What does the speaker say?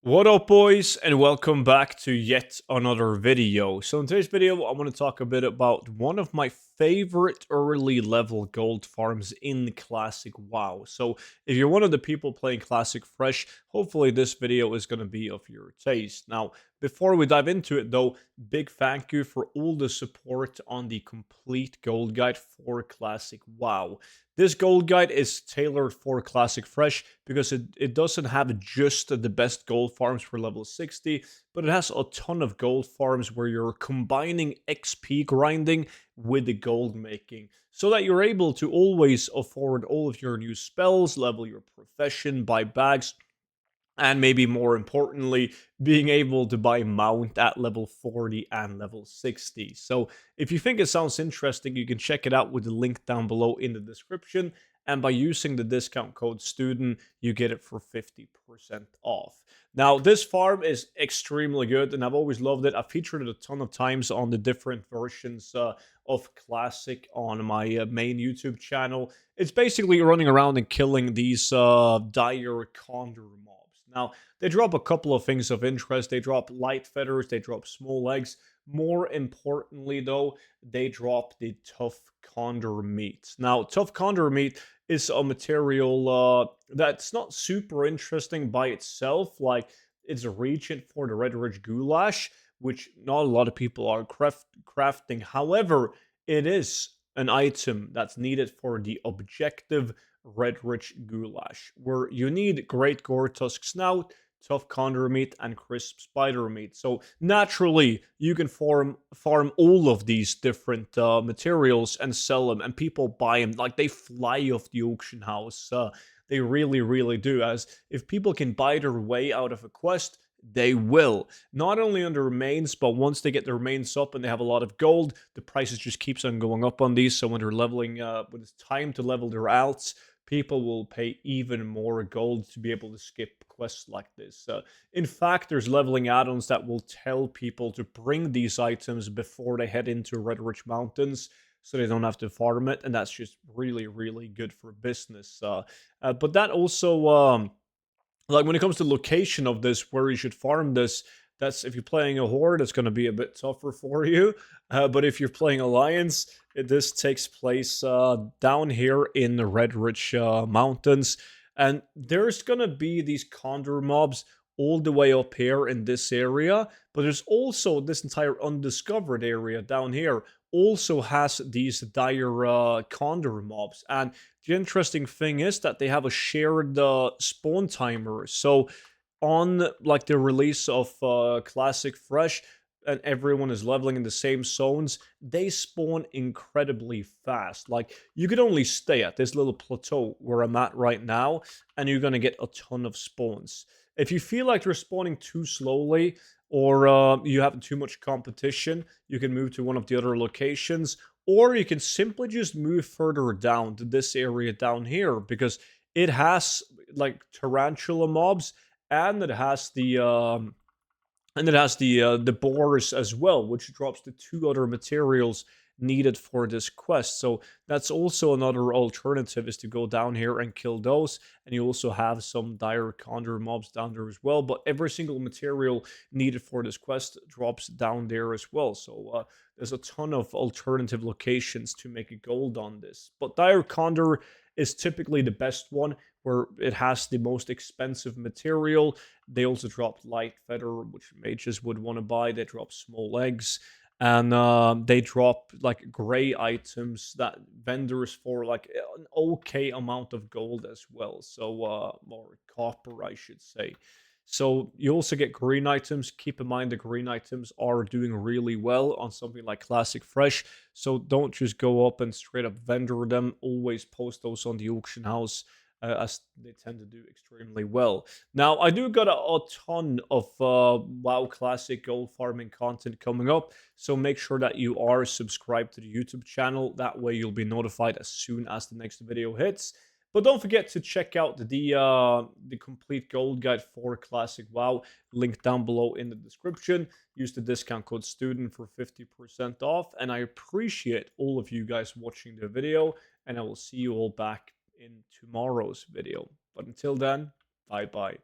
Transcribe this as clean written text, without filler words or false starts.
What up, boys, and welcome back to yet another video. So in today's video, I want to talk a bit about one of my favorite early level gold farms in Classic WoW. So if you're one of the people playing Classic Fresh, hopefully this video is going to be of your taste. Now, before we dive into it though, big thank you for all the support on the complete gold guide for Classic WoW. This gold guide is tailored for Classic Fresh because it doesn't have just the best gold farms for level 60, but it has a ton of gold farms where you're combining XP grinding with the gold making so that you're able to always afford all of your new spells, level your profession, buy bags, and maybe more importantly, being able to buy mount at level 40 and level 60. So if you think it sounds interesting, you can check it out with the link down below in the description. And by using the discount code STUDENT, you get it for 50% off. Now, this farm is extremely good, and I've always loved it. I've featured it a ton of times on the different versions of Classic on my main YouTube channel. It's basically running around and killing these dire condor mobs. Now, they drop a couple of things of interest. They drop light feathers, they drop small eggs. More importantly, though, they drop the tough condor meat. Now, tough condor meat is a material that's not super interesting by itself. Like, it's a regent for the Red Ridge Goulash, which not a lot of people are crafting. However, it is an item that's needed for the objective Red Rich Goulash, where you need Great Gore Tusk Snout, Tough Condor Meat, and Crisp Spider Meat. So naturally, you can farm all of these different materials and sell them, and people buy them. Like, they fly off the auction house. They really, really do. As if people can buy their way out of a quest, they will. Not only on the remains, but once they get the remains up and they have a lot of gold, the prices just keeps on going up on these. So when they're leveling, when it's time to level their alts, people will pay even more gold to be able to skip quests like this. In fact, there's leveling add-ons that will tell people to bring these items before they head into Red Ridge Mountains, so they don't have to farm it, and that's just really, really good for business. But that also, like when it comes to location of this, where you should farm this, that's if you're playing a horde, it's going to be a bit tougher for you. But if you're playing alliance, this takes place down here in the Red Ridge Mountains, and there's going to be these condor mobs all the way up here in this area. But there's also this entire undiscovered area down here also has these dire condor mobs, and the interesting thing is that they have a shared spawn timer. So on like the release of Classic Fresh, and everyone is leveling in the same zones, they spawn incredibly fast. Like, you could only stay at this little plateau where I'm at right now, and you're gonna get a ton of spawns. If you feel like you're spawning too slowly, or you have too much competition, you can move to one of the other locations, or you can simply just move further down to this area down here, because it has like tarantula mobs, and it has the boars as well, which drops the two other materials needed for this quest. So that's also another alternative, is to go down here and kill those. And you also have some dire condor mobs down there as well. But every single material needed for this quest drops down there as well. So there's a ton of alternative locations to make a gold on this. But dire condor is typically the best one, where it has the most expensive material. They also dropped light feather, which mages would want to buy. They drop small eggs, and they drop like gray items that vendors for like an okay amount of gold as well. So or copper, I should say. So you also get green items. Keep in mind the green items are doing really well on something like Classic Fresh. So don't just go up and straight up vendor them. Always post those on the auction house, as they tend to do extremely well. Now, I do got a ton of WoW Classic gold farming content coming up, so make sure that you are subscribed to the YouTube channel. That way you'll be notified as soon as the next video hits. But don't forget to check out the complete gold guide for Classic WoW, link down below in the description. Use the discount code STUDENT for 50% off, and I appreciate all of you guys watching the video, and I will see you all back in tomorrow's video. But until then, bye bye.